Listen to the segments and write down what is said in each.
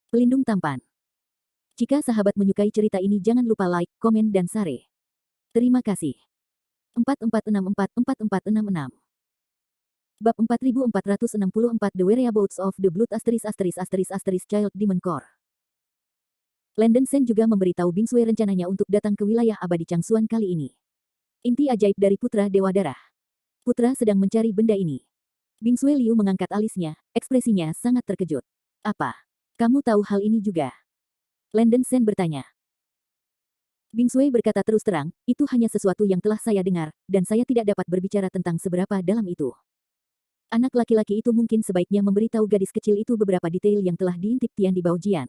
Pelindung tampan. Jika sahabat menyukai cerita ini jangan lupa like, komen dan share. Terima kasih. 44644466 Bab 4464 The Whereabouts of the Blood Child Demon Core. Landon Sen juga memberitahu Bing Sui rencananya untuk datang ke wilayah abadi Changsuan kali ini. Inti ajaib dari Putra Dewa Darah. Putra sedang mencari benda ini. Bing Sui Liu mengangkat alisnya, ekspresinya sangat terkejut. Apa? Kamu tahu hal ini juga? Landon Sen bertanya. Bing Sui berkata terus terang, itu hanya sesuatu yang telah saya dengar, dan saya tidak dapat berbicara tentang seberapa dalam itu. Anak laki-laki itu mungkin sebaiknya memberitahu gadis kecil itu beberapa detail yang telah diintip Tian Di Baojian.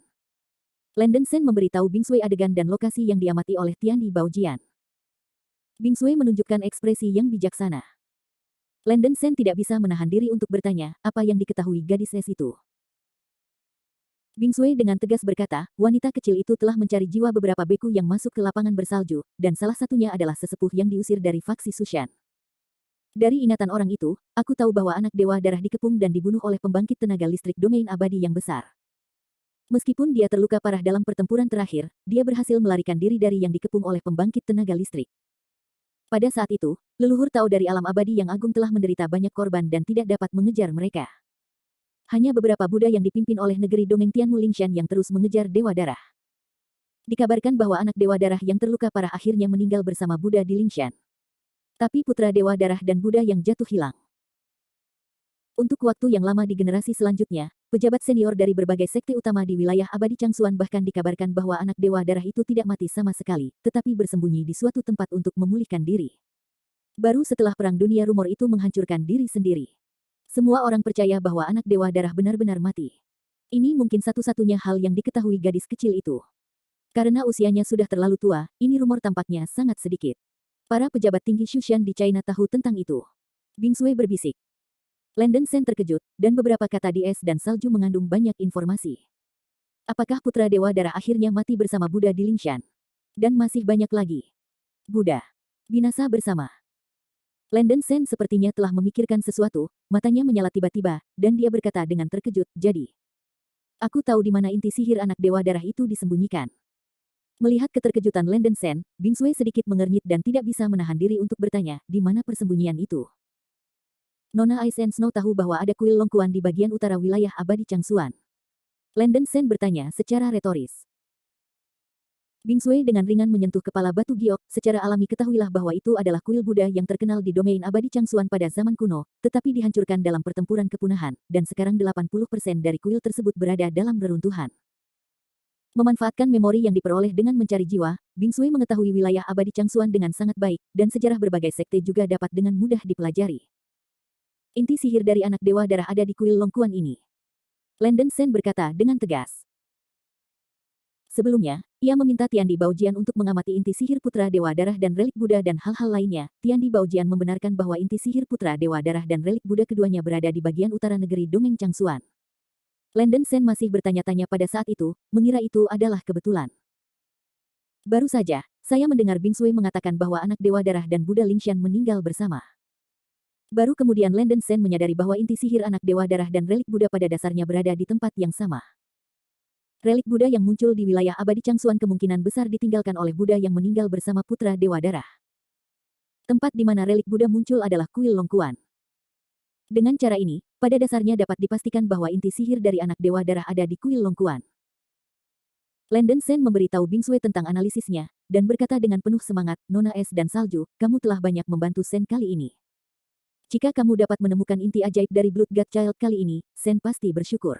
Landon Sen memberitahu Bing Sui adegan dan lokasi yang diamati oleh Tian Di Baojian. Bing Sui menunjukkan ekspresi yang bijaksana. Landon Sen tidak bisa menahan diri untuk bertanya, apa yang diketahui gadis es itu. Bing Sui dengan tegas berkata, wanita kecil itu telah mencari jiwa beberapa beku yang masuk ke lapangan bersalju, dan salah satunya adalah sesepuh yang diusir dari faksi Sushan. Dari ingatan orang itu, aku tahu bahwa anak Dewa Darah dikepung dan dibunuh oleh pembangkit tenaga listrik domain abadi yang besar. Meskipun dia terluka parah dalam pertempuran terakhir, dia berhasil melarikan diri dari yang dikepung oleh pembangkit tenaga listrik. Pada saat itu, leluhur Tao dari alam abadi yang agung telah menderita banyak korban dan tidak dapat mengejar mereka. Hanya beberapa Buddha yang dipimpin oleh negeri dongeng Tianmu Lingshan yang terus mengejar Dewa Darah. Dikabarkan bahwa anak Dewa Darah yang terluka parah akhirnya meninggal bersama Buddha di Lingshan. Tapi putra Dewa Darah dan Buddha yang jatuh hilang. Untuk waktu yang lama di generasi selanjutnya, pejabat senior dari berbagai sekte utama di wilayah abadi Changsuan bahkan dikabarkan bahwa anak Dewa Darah itu tidak mati sama sekali, tetapi bersembunyi di suatu tempat untuk memulihkan diri. Baru setelah Perang Dunia rumor itu menghancurkan diri sendiri. Semua orang percaya bahwa anak Dewa Darah benar-benar mati. Ini mungkin satu-satunya hal yang diketahui gadis kecil itu. Karena usianya sudah terlalu tua, ini rumor tampaknya sangat sedikit. Para pejabat tinggi Shushan di China tahu tentang itu. Bing Sui berbisik. Landon Sen terkejut, dan beberapa kata di es dan salju mengandung banyak informasi. Apakah putra Dewa Darah akhirnya mati bersama Buddha di Lingshan? Dan masih banyak lagi. Buddha. Binasa bersama. Landon Sen sepertinya telah memikirkan sesuatu, matanya menyala tiba-tiba, dan dia berkata dengan terkejut, jadi. Aku tahu di mana inti sihir anak Dewa Darah itu disembunyikan. Melihat keterkejutan Landon Sen, Bing Sui sedikit mengernyit dan tidak bisa menahan diri untuk bertanya, di mana persembunyian itu. Nona Ice and Snow tahu bahwa ada kuil Longkuan di bagian utara wilayah abadi Changsuan. Landon Sen bertanya secara retoris. Bing Sui dengan ringan menyentuh kepala batu giok, secara alami ketahuilah bahwa itu adalah kuil Buddha yang terkenal di domain abadi Changsuan pada zaman kuno, tetapi dihancurkan dalam pertempuran kepunahan, dan sekarang 80% dari kuil tersebut berada dalam reruntuhan. Memanfaatkan memori yang diperoleh dengan mencari jiwa, Bing Sui mengetahui wilayah abadi Changsuan dengan sangat baik, dan sejarah berbagai sekte juga dapat dengan mudah dipelajari. Inti sihir dari anak Dewa Darah ada di kuil Longkuan ini. Landon Sen berkata dengan tegas. Sebelumnya, ia meminta Tian Di Baojian untuk mengamati inti sihir putra Dewa Darah dan relik Buddha dan hal-hal lainnya. Tian Di Baojian membenarkan bahwa inti sihir putra Dewa Darah dan relik Buddha keduanya berada di bagian utara negeri dongeng Changsuan. Landon Sen masih bertanya-tanya pada saat itu, mengira itu adalah kebetulan. Baru saja, saya mendengar Bing Sui mengatakan bahwa anak Dewa Darah dan Buddha Lingshan meninggal bersama. Baru kemudian Landon Sen menyadari bahwa inti sihir anak Dewa Darah dan relik Buddha pada dasarnya berada di tempat yang sama. Relik Buddha yang muncul di wilayah abadi Changsuan kemungkinan besar ditinggalkan oleh Buddha yang meninggal bersama putra Dewa Darah. Tempat di mana relik Buddha muncul adalah kuil Longkuan. Dengan cara ini, pada dasarnya dapat dipastikan bahwa inti sihir dari anak Dewa Darah ada di kuil Longkuan. Landon Sen memberitahu Bing Sui tentang analisisnya, dan berkata dengan penuh semangat, Nona Es dan Salju, kamu telah banyak membantu Sen kali ini. Jika kamu dapat menemukan inti ajaib dari Blood God Child kali ini, Sen pasti bersyukur.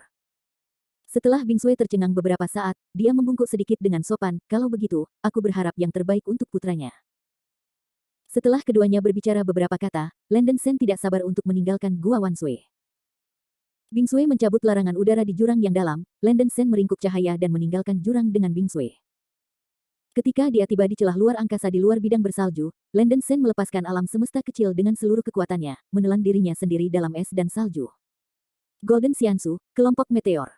Setelah Bing Sui tercengang beberapa saat, dia membungkuk sedikit dengan sopan, kalau begitu, aku berharap yang terbaik untuk putranya. Setelah keduanya berbicara beberapa kata, Landon Sen tidak sabar untuk meninggalkan Gua Wan Sui. Bing Sui mencabut larangan udara di jurang yang dalam, Landon Sen meringkuk cahaya dan meninggalkan jurang dengan Bing Sui. Ketika dia tiba di celah luar angkasa di luar bidang bersalju, Landon Sen melepaskan alam semesta kecil dengan seluruh kekuatannya, menelan dirinya sendiri dalam es dan salju. Golden Xiansu, kelompok meteor.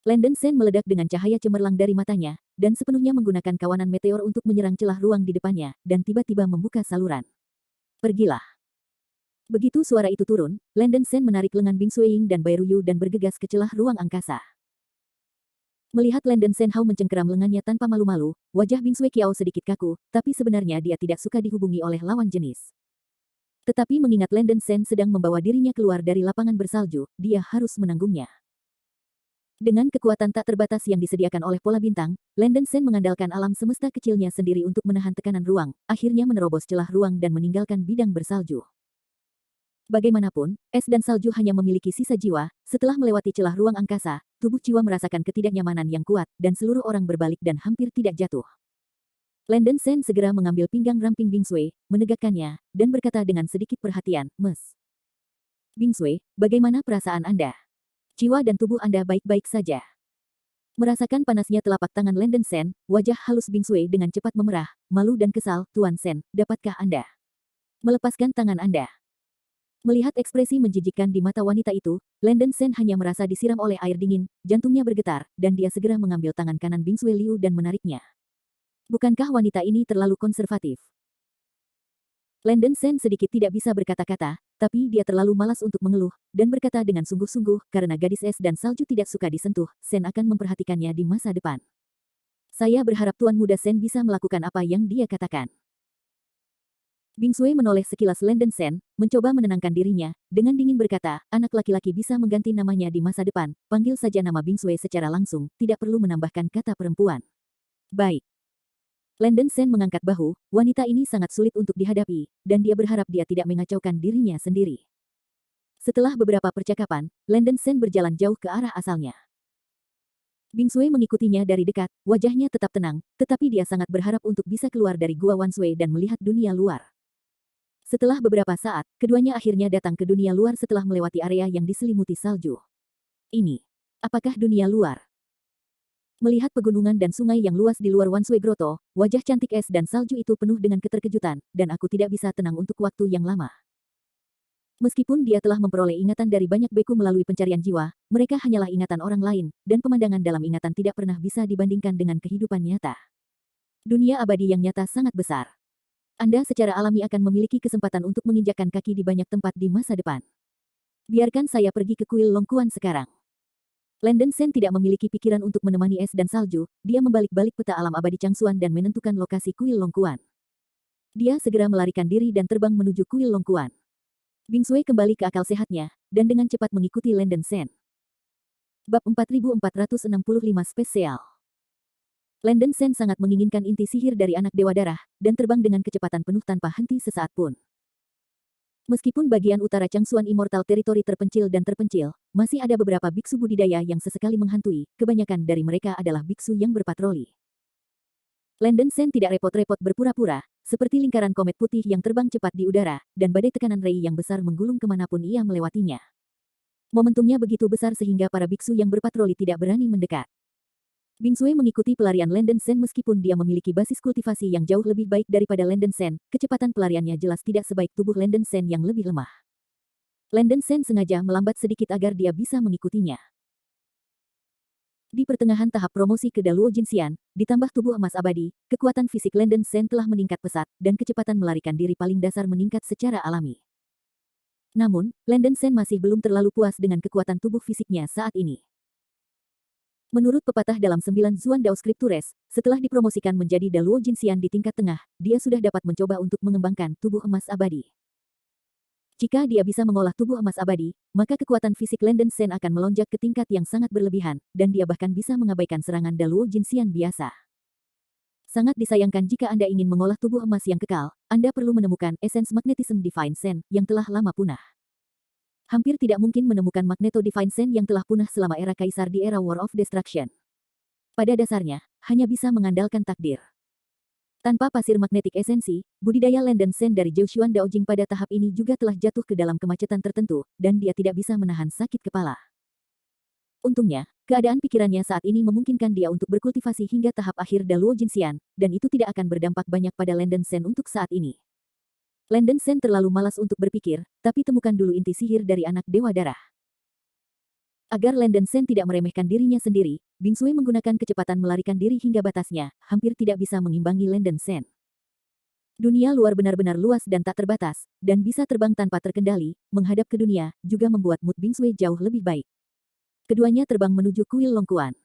Landon Sen meledak dengan cahaya cemerlang dari matanya, dan sepenuhnya menggunakan kawanan meteor untuk menyerang celah ruang di depannya, dan tiba-tiba membuka saluran. Pergilah. Begitu suara itu turun, Landon Sen menarik lengan Bing Sui Ying dan Bai Ruyu dan bergegas ke celah ruang angkasa. Melihat Landen Senhao mencengkeram lengannya tanpa malu-malu, wajah Bing Sui Qiao sedikit kaku, tapi sebenarnya dia tidak suka dihubungi oleh lawan jenis. Tetapi mengingat Landen Sen sedang membawa dirinya keluar dari lapangan bersalju, dia harus menanggungnya. Dengan kekuatan tak terbatas yang disediakan oleh pola bintang, Landen Sen mengandalkan alam semesta kecilnya sendiri untuk menahan tekanan ruang, akhirnya menerobos celah ruang dan meninggalkan bidang bersalju. Bagaimanapun, es dan salju hanya memiliki sisa jiwa, setelah melewati celah ruang angkasa, tubuh jiwa merasakan ketidaknyamanan yang kuat, dan seluruh orang berbalik dan hampir tidak jatuh. Landen Sen segera mengambil pinggang ramping Bing Sui, menegakkannya, dan berkata dengan sedikit perhatian, "Mes. Bing Sui, bagaimana perasaan Anda? Jiwa dan tubuh Anda baik-baik saja?" Merasakan panasnya telapak tangan Landen Sen, wajah halus Bing Sui dengan cepat memerah, malu dan kesal, "Tuan Sen, dapatkah Anda melepaskan tangan Anda?" Melihat ekspresi menjijikkan di mata wanita itu, Landen Sen hanya merasa disiram oleh air dingin, jantungnya bergetar, dan dia segera mengambil tangan kanan Bing Sui Liu dan menariknya. Bukankah wanita ini terlalu konservatif? Landen Sen sedikit tidak bisa berkata-kata, tapi dia terlalu malas untuk mengeluh, dan berkata dengan sungguh-sungguh, karena gadis es dan salju tidak suka disentuh, Sen akan memperhatikannya di masa depan. Saya berharap Tuan Muda Sen bisa melakukan apa yang dia katakan. Bing Sui menoleh sekilas Landen Sen, mencoba menenangkan dirinya, dengan dingin berkata, anak laki-laki bisa mengganti namanya di masa depan, panggil saja nama Bing Sui secara langsung, tidak perlu menambahkan kata perempuan. Baik. Landen Sen mengangkat bahu, wanita ini sangat sulit untuk dihadapi, dan dia berharap dia tidak mengacaukan dirinya sendiri. Setelah beberapa percakapan, Landen Sen berjalan jauh ke arah asalnya. Bing Sui mengikutinya dari dekat, wajahnya tetap tenang, tetapi dia sangat berharap untuk bisa keluar dari Gua Wan Sui dan melihat dunia luar. Setelah beberapa saat, keduanya akhirnya datang ke dunia luar setelah melewati area yang diselimuti salju. Ini, apakah dunia luar? Melihat pegunungan dan sungai yang luas di luar Wan Sui Grotto, wajah cantik es dan salju itu penuh dengan keterkejutan, dan aku tidak bisa tenang untuk waktu yang lama. Meskipun dia telah memperoleh ingatan dari banyak beku melalui pencarian jiwa, mereka hanyalah ingatan orang lain, dan pemandangan dalam ingatan tidak pernah bisa dibandingkan dengan kehidupan nyata. Dunia abadi yang nyata sangat besar. Anda secara alami akan memiliki kesempatan untuk menginjakkan kaki di banyak tempat di masa depan. Biarkan saya pergi ke kuil Longkuan sekarang. Landen Sen tidak memiliki pikiran untuk menemani es dan salju, dia membalik-balik peta alam abadi Changsuan dan menentukan lokasi kuil Longkuan. Dia segera melarikan diri dan terbang menuju kuil Longkuan. Bing Sui kembali ke akal sehatnya, dan dengan cepat mengikuti Landen Sen. Bab 4465 Spesial. Landen Sen sangat menginginkan inti sihir dari anak Dewa Darah, dan terbang dengan kecepatan penuh tanpa henti sesaat pun. Meskipun bagian utara Changsuan Immortal Territory terpencil dan terpencil, masih ada beberapa biksu budidaya yang sesekali menghantui, kebanyakan dari mereka adalah biksu yang berpatroli. Landen Sen tidak repot-repot berpura-pura, seperti lingkaran komet putih yang terbang cepat di udara, dan badai tekanan rei yang besar menggulung kemanapun ia melewatinya. Momentumnya begitu besar sehingga para biksu yang berpatroli tidak berani mendekat. Bing Sui mengikuti pelarian Landen Sen meskipun dia memiliki basis kultivasi yang jauh lebih baik daripada Landen Sen, kecepatan pelariannya jelas tidak sebaik tubuh Landen Sen yang lebih lemah. Landen Sen sengaja melambat sedikit agar dia bisa mengikutinya. Di pertengahan tahap promosi ke Daluo Jinxian, ditambah tubuh emas abadi, kekuatan fisik Landen Sen telah meningkat pesat, dan kecepatan melarikan diri paling dasar meningkat secara alami. Namun, Landen Sen masih belum terlalu puas dengan kekuatan tubuh fisiknya saat ini. Menurut pepatah dalam 9 Zuan Dao Scriptures, setelah dipromosikan menjadi Daluo Jinxian di tingkat tengah, dia sudah dapat mencoba untuk mengembangkan tubuh emas abadi. Jika dia bisa mengolah tubuh emas abadi, maka kekuatan fisik Landen Sen akan melonjak ke tingkat yang sangat berlebihan, dan dia bahkan bisa mengabaikan serangan Daluo Jinxian biasa. Sangat disayangkan jika Anda ingin mengolah tubuh emas yang kekal, Anda perlu menemukan esens magnetism Divine Sen yang telah lama punah. Hampir tidak mungkin menemukan Magneto Divine Sen yang telah punah selama era Kaisar di era War of Destruction. Pada dasarnya, hanya bisa mengandalkan takdir. Tanpa pasir magnetik esensi, budidaya Landen Sen dari Zhoushuan Daojing pada tahap ini juga telah jatuh ke dalam kemacetan tertentu, dan dia tidak bisa menahan sakit kepala. Untungnya, keadaan pikirannya saat ini memungkinkan dia untuk berkultivasi hingga tahap akhir Daluo Jinxian, dan itu tidak akan berdampak banyak pada Landen Sen untuk saat ini. Landen Sen terlalu malas untuk berpikir, tapi temukan dulu inti sihir dari anak Dewa Darah. Agar Landen Sen tidak meremehkan dirinya sendiri, Bing Sui menggunakan kecepatan melarikan diri hingga batasnya, hampir tidak bisa mengimbangi Landen Sen. Dunia luar benar-benar luas dan tak terbatas, dan bisa terbang tanpa terkendali, menghadap ke dunia, juga membuat mood Bing Sui jauh lebih baik. Keduanya terbang menuju kuil Longkuan.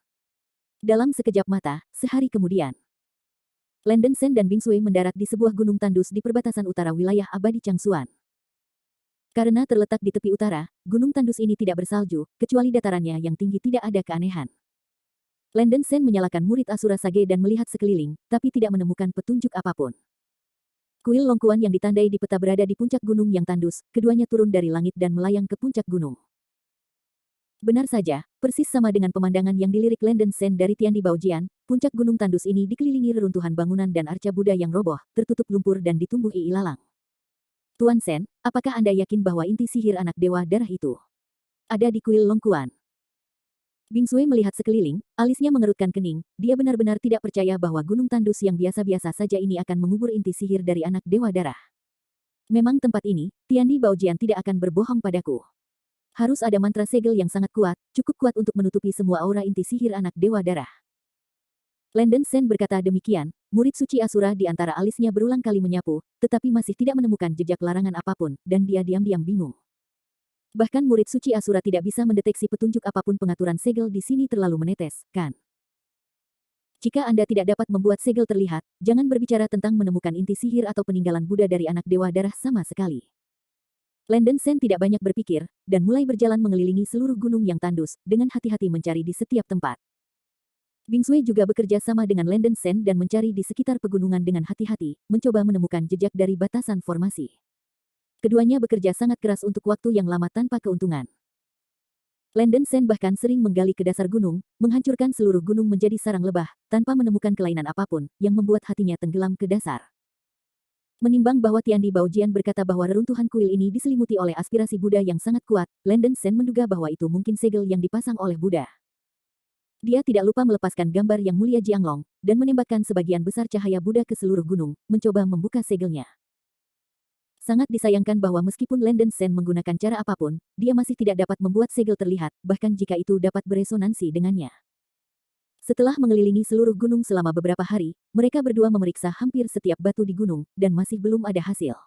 Dalam sekejap mata, sehari kemudian, Landen Sen dan Bing Sui mendarat di sebuah gunung tandus di perbatasan utara wilayah abadi Changsuan. Karena terletak di tepi utara, gunung tandus ini tidak bersalju, kecuali datarannya yang tinggi tidak ada keanehan. Landen Sen menyalakan murid Asura Sage dan melihat sekeliling, tapi tidak menemukan petunjuk apapun. Kuil Longkuan yang ditandai di peta berada di puncak gunung yang tandus, keduanya turun dari langit dan melayang ke puncak gunung. Benar saja, persis sama dengan pemandangan yang dilirik Landen Sen dari Tiandi Baojian, puncak gunung tandus ini dikelilingi reruntuhan bangunan dan arca Buddha yang roboh, tertutup lumpur dan ditumbuhi ilalang. Tuan Sen, apakah Anda yakin bahwa inti sihir anak dewa darah itu ada di kuil Longkuan? Bing Sui melihat sekeliling, alisnya mengerutkan kening, dia benar-benar tidak percaya bahwa gunung tandus yang biasa-biasa saja ini akan mengubur inti sihir dari anak dewa darah. Memang tempat ini, Tiandi Baojian tidak akan berbohong padaku. Harus ada mantra segel yang sangat kuat, cukup kuat untuk menutupi semua aura inti sihir anak dewa darah. Landen Sen berkata demikian, murid suci Asura di antara alisnya berulang kali menyapu, tetapi masih tidak menemukan jejak larangan apapun, dan dia diam-diam bingung. Bahkan murid suci Asura tidak bisa mendeteksi petunjuk apapun pengaturan segel di sini terlalu menetes, kan? Jika Anda tidak dapat membuat segel terlihat, jangan berbicara tentang menemukan inti sihir atau peninggalan Buddha dari anak dewa darah sama sekali. Landen Sen tidak banyak berpikir, dan mulai berjalan mengelilingi seluruh gunung yang tandus, dengan hati-hati mencari di setiap tempat. Bing Sui juga bekerja sama dengan Landen Sen dan mencari di sekitar pegunungan dengan hati-hati, mencoba menemukan jejak dari batasan formasi. Keduanya bekerja sangat keras untuk waktu yang lama tanpa keuntungan. Landen Sen bahkan sering menggali ke dasar gunung, menghancurkan seluruh gunung menjadi sarang lebah, tanpa menemukan kelainan apapun, yang membuat hatinya tenggelam ke dasar. Menimbang bahwa Tiandi Baojian berkata bahwa reruntuhan kuil ini diselimuti oleh aspirasi Buddha yang sangat kuat, Landen Sen menduga bahwa itu mungkin segel yang dipasang oleh Buddha. Dia tidak lupa melepaskan gambar yang mulia Jianglong, dan menembakkan sebagian besar cahaya Buddha ke seluruh gunung, mencoba membuka segelnya. Sangat disayangkan bahwa meskipun Landen Sen menggunakan cara apapun, dia masih tidak dapat membuat segel terlihat, bahkan jika itu dapat beresonansi dengannya. Setelah mengelilingi seluruh gunung selama beberapa hari, mereka berdua memeriksa hampir setiap batu di gunung, dan masih belum ada hasil.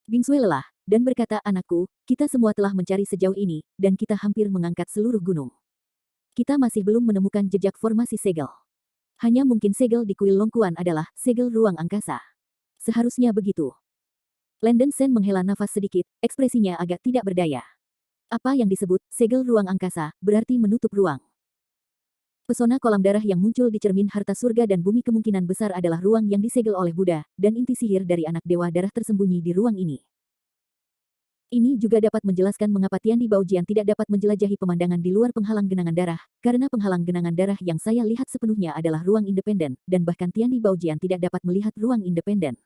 Bing Sui lelah, dan berkata, anakku, kita semua telah mencari sejauh ini, dan kita hampir mengangkat seluruh gunung. Kita masih belum menemukan jejak formasi segel. Hanya mungkin segel di kuil Longkuan adalah segel ruang angkasa. Seharusnya begitu. Landen Sen menghela nafas sedikit, ekspresinya agak tidak berdaya. Apa yang disebut segel ruang angkasa berarti menutup ruang. Pesona kolam darah yang muncul di cermin harta surga dan bumi kemungkinan besar adalah ruang yang disegel oleh Buddha, dan inti sihir dari anak dewa darah tersembunyi di ruang ini. Ini juga dapat menjelaskan mengapa Tiandi Baojian tidak dapat menjelajahi pemandangan di luar penghalang genangan darah, karena penghalang genangan darah yang saya lihat sepenuhnya adalah ruang independen, dan bahkan Tiandi Baojian tidak dapat melihat ruang independen.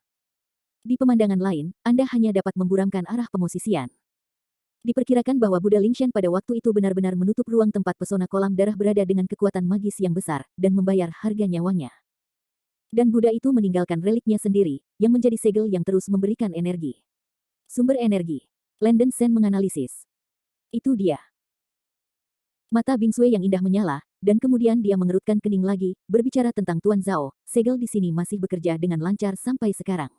Di pemandangan lain, Anda hanya dapat memburamkan arah pemosisian. Diperkirakan bahwa Buddha Lingshan pada waktu itu benar-benar menutup ruang tempat pesona kolam darah berada dengan kekuatan magis yang besar, dan membayar harga nyawanya. Dan Buddha itu meninggalkan reliknya sendiri, yang menjadi segel yang terus memberikan energi. Sumber energi. Landen Sen menganalisis. Itu dia. Mata Bing Sui yang indah menyala, dan kemudian dia mengerutkan kening lagi, berbicara tentang Tuan Zhao, segel di sini masih bekerja dengan lancar sampai sekarang.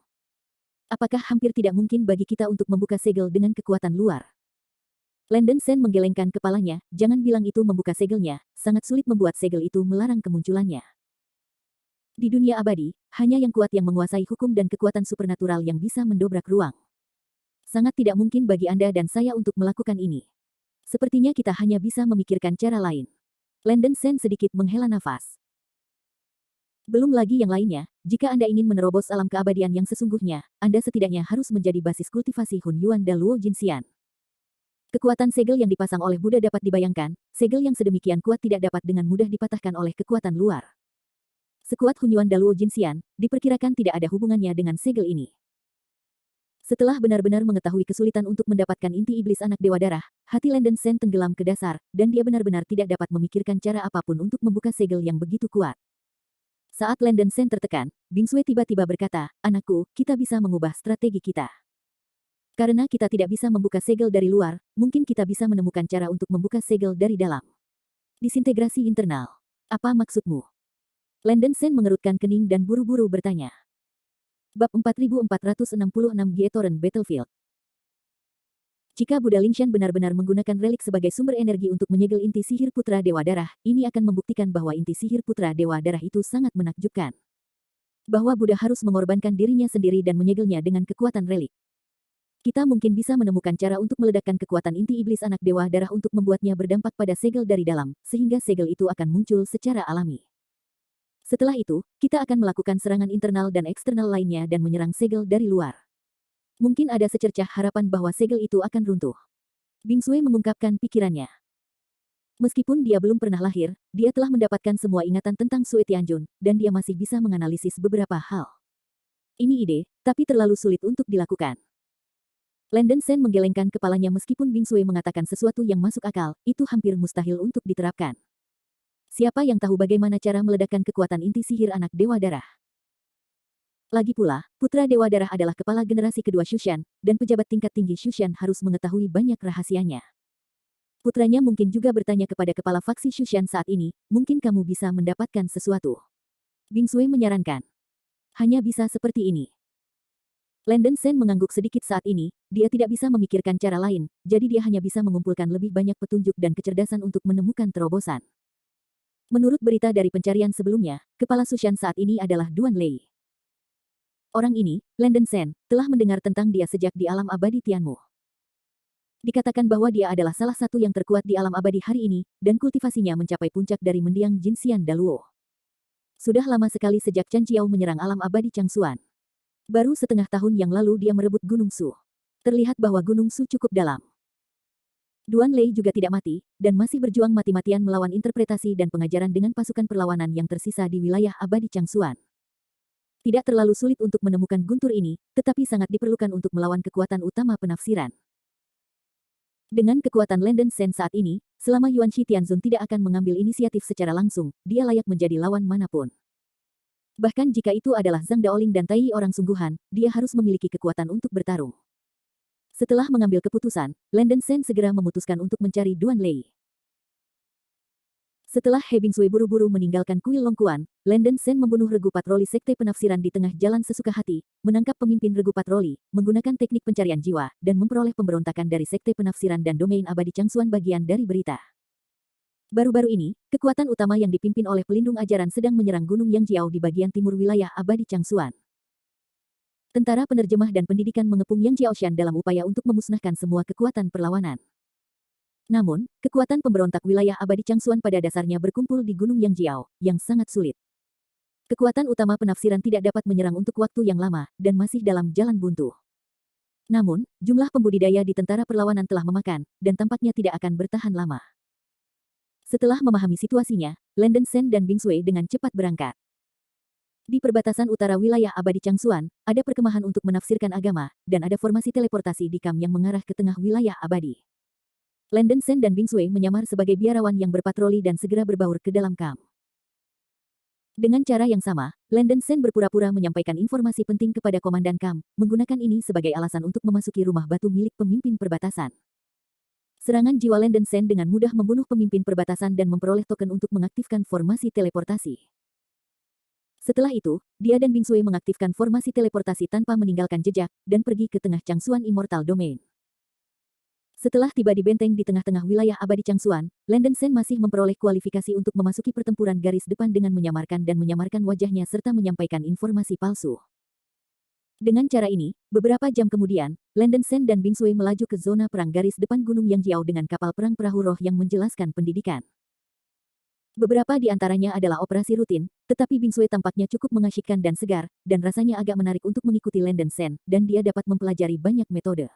Apakah hampir tidak mungkin bagi kita untuk membuka segel dengan kekuatan luar? Landen Sen menggelengkan kepalanya, jangan bilang itu membuka segelnya, sangat sulit membuat segel itu melarang kemunculannya. Di dunia abadi, hanya yang kuat yang menguasai hukum dan kekuatan supernatural yang bisa mendobrak ruang. Sangat tidak mungkin bagi Anda dan saya untuk melakukan ini. Sepertinya kita hanya bisa memikirkan cara lain. Landen Sen sedikit menghela nafas. Belum lagi yang lainnya, jika Anda ingin menerobos alam keabadian yang sesungguhnya, Anda setidaknya harus menjadi basis kultivasi Hun Yuan dan Luo Jinxian. Kekuatan segel yang dipasang oleh Buddha dapat dibayangkan, segel yang sedemikian kuat tidak dapat dengan mudah dipatahkan oleh kekuatan luar. Sekuat Hunyuan Daluo Jinxian, diperkirakan tidak ada hubungannya dengan segel ini. Setelah benar-benar mengetahui kesulitan untuk mendapatkan inti iblis anak dewa darah, hati Landen Sen tenggelam ke dasar, dan dia benar-benar tidak dapat memikirkan cara apapun untuk membuka segel yang begitu kuat. Saat Landen Sen tertekan, Bing Sui tiba-tiba berkata, anakku, kita bisa mengubah strategi kita. Karena kita tidak bisa membuka segel dari luar, mungkin kita bisa menemukan cara untuk membuka segel dari dalam. Disintegrasi internal. Apa maksudmu? Landen Sen mengerutkan kening dan buru-buru bertanya. Bab 4466 Gietoren Battlefield. Jika Buddha Lingshan benar-benar menggunakan relik sebagai sumber energi untuk menyegel inti sihir putra Dewa Darah, ini akan membuktikan bahwa inti sihir putra Dewa Darah itu sangat menakjubkan. Bahwa Buddha harus mengorbankan dirinya sendiri dan menyegelnya dengan kekuatan relik. Kita mungkin bisa menemukan cara untuk meledakkan kekuatan inti iblis anak Dewa Darah untuk membuatnya berdampak pada segel dari dalam, sehingga segel itu akan muncul secara alami. Setelah itu, kita akan melakukan serangan internal dan eksternal lainnya dan menyerang segel dari luar. Mungkin ada secercah harapan bahwa segel itu akan runtuh. Bing Sui mengungkapkan pikirannya. Meskipun dia belum pernah lahir, dia telah mendapatkan semua ingatan tentang Sui Tianjun, dan dia masih bisa menganalisis beberapa hal. Ini ide, tapi terlalu sulit untuk dilakukan. Landen Sen menggelengkan kepalanya meskipun Bing Sui mengatakan sesuatu yang masuk akal, itu hampir mustahil untuk diterapkan. Siapa yang tahu bagaimana cara meledakkan kekuatan inti sihir anak Dewa Darah? Lagi pula, putra Dewa Darah adalah kepala generasi kedua Shushan, dan pejabat tingkat tinggi Shushan harus mengetahui banyak rahasianya. Putranya mungkin juga bertanya kepada kepala faksi Shushan saat ini, mungkin kamu bisa mendapatkan sesuatu. Bing Sui menyarankan. Hanya bisa seperti ini. Landen Sen mengangguk sedikit saat ini, dia tidak bisa memikirkan cara lain, jadi dia hanya bisa mengumpulkan lebih banyak petunjuk dan kecerdasan untuk menemukan terobosan. Menurut berita dari pencarian sebelumnya, kepala Shushan saat ini adalah Duan Lei. Orang ini, Landen Sen, telah mendengar tentang dia sejak di alam abadi Tianmu. Dikatakan bahwa dia adalah salah satu yang terkuat di alam abadi hari ini, dan kultivasinya mencapai puncak dari mendiang Jinxian Daluo. Sudah lama sekali sejak Chen Qiao menyerang alam abadi Changsuan. Baru setengah tahun yang lalu dia merebut Gunung Su. Terlihat bahwa Gunung Su cukup dalam. Duan Lei juga tidak mati, dan masih berjuang mati-matian melawan interpretasi dan pengajaran dengan pasukan perlawanan yang tersisa di wilayah abadi Changsuan. Tidak terlalu sulit untuk menemukan guntur ini, tetapi sangat diperlukan untuk melawan kekuatan utama penafsiran. Dengan kekuatan Landen Sen saat ini, selama Yuan Shi Tianzun tidak akan mengambil inisiatif secara langsung, dia layak menjadi lawan manapun. Bahkan jika itu adalah Zhang Daoling dan Tai Yi orang sungguhan, dia harus memiliki kekuatan untuk bertarung. Setelah mengambil keputusan, Landen Sen segera memutuskan untuk mencari Duan Lei. Setelah He Bingsui buru-buru meninggalkan kuil Longkuan, Landen Sen membunuh regu patroli sekte penafsiran di tengah jalan sesuka hati, menangkap pemimpin regu patroli, menggunakan teknik pencarian jiwa, dan memperoleh pemberontakan dari sekte penafsiran dan domain abadi Changsuan bagian dari berita. Baru-baru ini, kekuatan utama yang dipimpin oleh pelindung ajaran sedang menyerang Gunung Yangjiao di bagian timur wilayah abadi Changsuan. Tentara penerjemah dan pendidikan mengepung Yangjiaoshan dalam upaya untuk memusnahkan semua kekuatan perlawanan. Namun, kekuatan pemberontak wilayah abadi Changsuan pada dasarnya berkumpul di Gunung Yangjiao, yang sangat sulit. Kekuatan utama penafsiran tidak dapat menyerang untuk waktu yang lama, dan masih dalam jalan buntu. Namun, jumlah pembudidaya di tentara perlawanan telah memakan, dan tampaknya tidak akan bertahan lama. Setelah memahami situasinya, Landen Sen dan Bing Sui dengan cepat berangkat. Di perbatasan utara wilayah abadi Changsuan, ada perkemahan untuk menafsirkan agama, dan ada formasi teleportasi di kam yang mengarah ke tengah wilayah abadi. Landen Sen dan Bing Sui menyamar sebagai biarawan yang berpatroli dan segera berbaur ke dalam kam. Dengan cara yang sama, Landen Sen berpura-pura menyampaikan informasi penting kepada komandan kam, menggunakan ini sebagai alasan untuk memasuki rumah batu milik pemimpin perbatasan. Serangan jiwa Landen Sen dengan mudah membunuh pemimpin perbatasan dan memperoleh token untuk mengaktifkan formasi teleportasi. Setelah itu, dia dan Bing Sui mengaktifkan formasi teleportasi tanpa meninggalkan jejak, dan pergi ke tengah Changsuan Immortal Domain. Setelah tiba di benteng di tengah-tengah wilayah abadi Changsuan, Landen Sen masih memperoleh kualifikasi untuk memasuki pertempuran garis depan dengan menyamarkan wajahnya serta menyampaikan informasi palsu. Dengan cara ini, beberapa jam kemudian, Landen Sen dan Bing Sui melaju ke zona perang garis depan Gunung Yangjiao dengan kapal perang perahu roh yang menjelaskan pendidikan. Beberapa di antaranya adalah operasi rutin, tetapi Bing Sui tampaknya cukup mengasyikkan dan segar, dan rasanya agak menarik untuk mengikuti Landen Sen, dan dia dapat mempelajari banyak metode.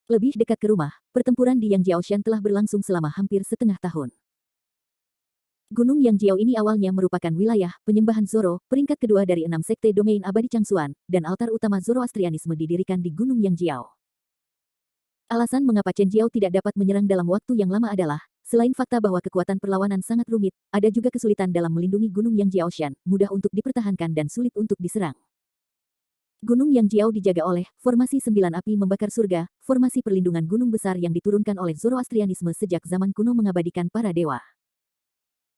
Lebih dekat ke rumah, pertempuran di Yangjiaoshan telah berlangsung selama hampir setengah tahun. Gunung Yangjiao ini awalnya merupakan wilayah penyembahan Zoro, peringkat kedua dari 6 sekte domain abadi Changsuan, dan altar utama Zoroastrianisme didirikan di Gunung Yangjiao. Alasan mengapa Chen Jiao tidak dapat menyerang dalam waktu yang lama adalah, selain fakta bahwa kekuatan perlawanan sangat rumit, ada juga kesulitan dalam melindungi Gunung Yangjiaoshan, mudah untuk dipertahankan dan sulit untuk diserang. Gunung Yangjiao dijaga oleh formasi 9 api membakar surga, formasi perlindungan gunung besar yang diturunkan oleh Zoroastrianisme sejak zaman kuno mengabadikan para dewa.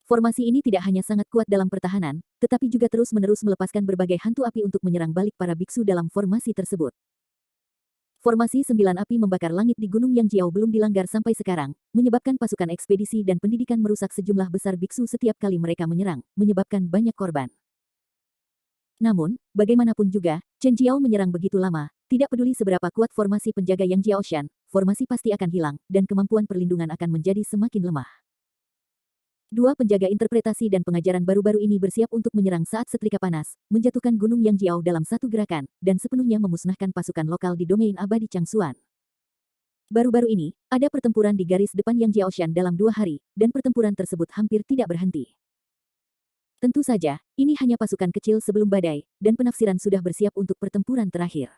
Formasi ini tidak hanya sangat kuat dalam pertahanan, tetapi juga terus-menerus melepaskan berbagai hantu api untuk menyerang balik para biksu dalam formasi tersebut. Formasi sembilan api membakar langit di Gunung Yangjiao belum dilanggar sampai sekarang, menyebabkan pasukan ekspedisi dan pendidikan merusak sejumlah besar biksu setiap kali mereka menyerang, menyebabkan banyak korban. Namun, bagaimanapun juga, Chen Jiao menyerang begitu lama, tidak peduli seberapa kuat formasi penjaga Yang Jiaoshan, formasi pasti akan hilang, dan kemampuan perlindungan akan menjadi semakin lemah. Dua penjaga interpretasi dan pengajaran baru-baru ini bersiap untuk menyerang saat setrika panas, menjatuhkan Gunung Yangjiao dalam satu gerakan, dan sepenuhnya memusnahkan pasukan lokal di domain abadi Changsuan. Baru-baru ini, ada pertempuran di garis depan Yang Jiaoshan dalam 2 hari, dan pertempuran tersebut hampir tidak berhenti. Tentu saja, ini hanya pasukan kecil sebelum badai, dan penafsiran sudah bersiap untuk pertempuran terakhir.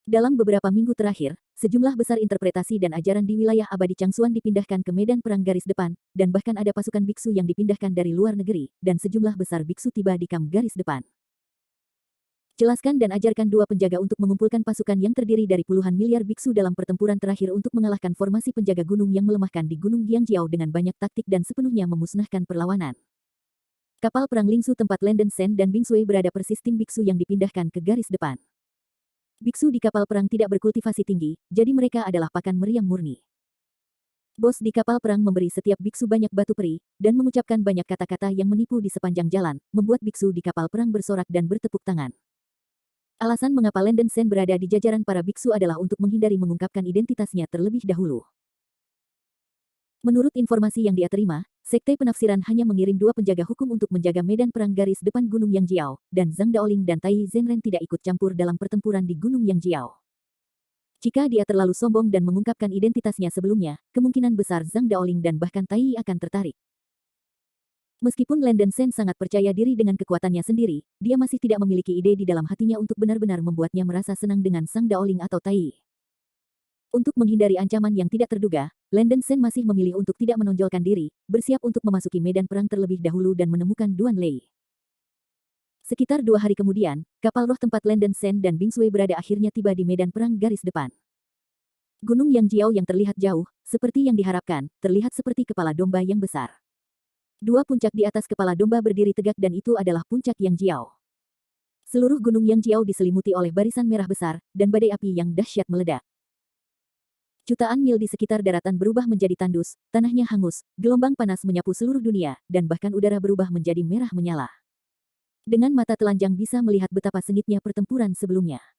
Dalam beberapa minggu terakhir, sejumlah besar interpretasi dan ajaran di wilayah abadi Changsuan dipindahkan ke medan perang garis depan, dan bahkan ada pasukan biksu yang dipindahkan dari luar negeri, dan sejumlah besar biksu tiba di kamp garis depan. Jelaskan dan ajarkan dua penjaga untuk mengumpulkan pasukan yang terdiri dari puluhan miliar biksu dalam pertempuran terakhir untuk mengalahkan formasi penjaga gunung yang melemahkan di Gunung Yangjiao dengan banyak taktik dan sepenuhnya memusnahkan perlawanan. Kapal perang Lingsu tempat Landen Sen dan Bing Sui berada persis tim biksu yang dipindahkan ke garis depan. Biksu di kapal perang tidak berkultivasi tinggi, jadi mereka adalah pakan meriam murni. Bos di kapal perang memberi setiap biksu banyak batu peri, dan mengucapkan banyak kata-kata yang menipu di sepanjang jalan, membuat biksu di kapal perang bersorak dan bertepuk tangan. Alasan mengapa Landen Sen berada di jajaran para biksu adalah untuk menghindari mengungkapkan identitasnya terlebih dahulu. Menurut informasi yang dia terima, Sekte Penafsiran hanya mengirim dua penjaga hukum untuk menjaga medan perang garis depan Gunung Yangjiao, dan Zhang Daoling dan Tai Zhenren tidak ikut campur dalam pertempuran di Gunung Yangjiao. Jika dia terlalu sombong dan mengungkapkan identitasnya sebelumnya, kemungkinan besar Zhang Daoling dan bahkan Tai akan tertarik. Meskipun Landen Sen sangat percaya diri dengan kekuatannya sendiri, dia masih tidak memiliki ide di dalam hatinya untuk benar-benar membuatnya merasa senang dengan Zhang Daoling atau Tai. Untuk menghindari ancaman yang tidak terduga, Landen Sen masih memilih untuk tidak menonjolkan diri, bersiap untuk memasuki medan perang terlebih dahulu dan menemukan Duan Lei. Sekitar 2 hari kemudian, kapal roh tempat Landen Sen dan Bing Sui berada akhirnya tiba di medan perang garis depan. Gunung Yangjiao yang terlihat jauh, seperti yang diharapkan, terlihat seperti kepala domba yang besar. Dua puncak di atas kepala domba berdiri tegak dan itu adalah puncak Yangjiao. Seluruh gunung Yangjiao diselimuti oleh barisan merah besar, dan badai api yang dahsyat meledak. Jutaan mil di sekitar daratan berubah menjadi tandus, tanahnya hangus, gelombang panas menyapu seluruh dunia, dan bahkan udara berubah menjadi merah menyala. Dengan mata telanjang bisa melihat betapa sengitnya pertempuran sebelumnya.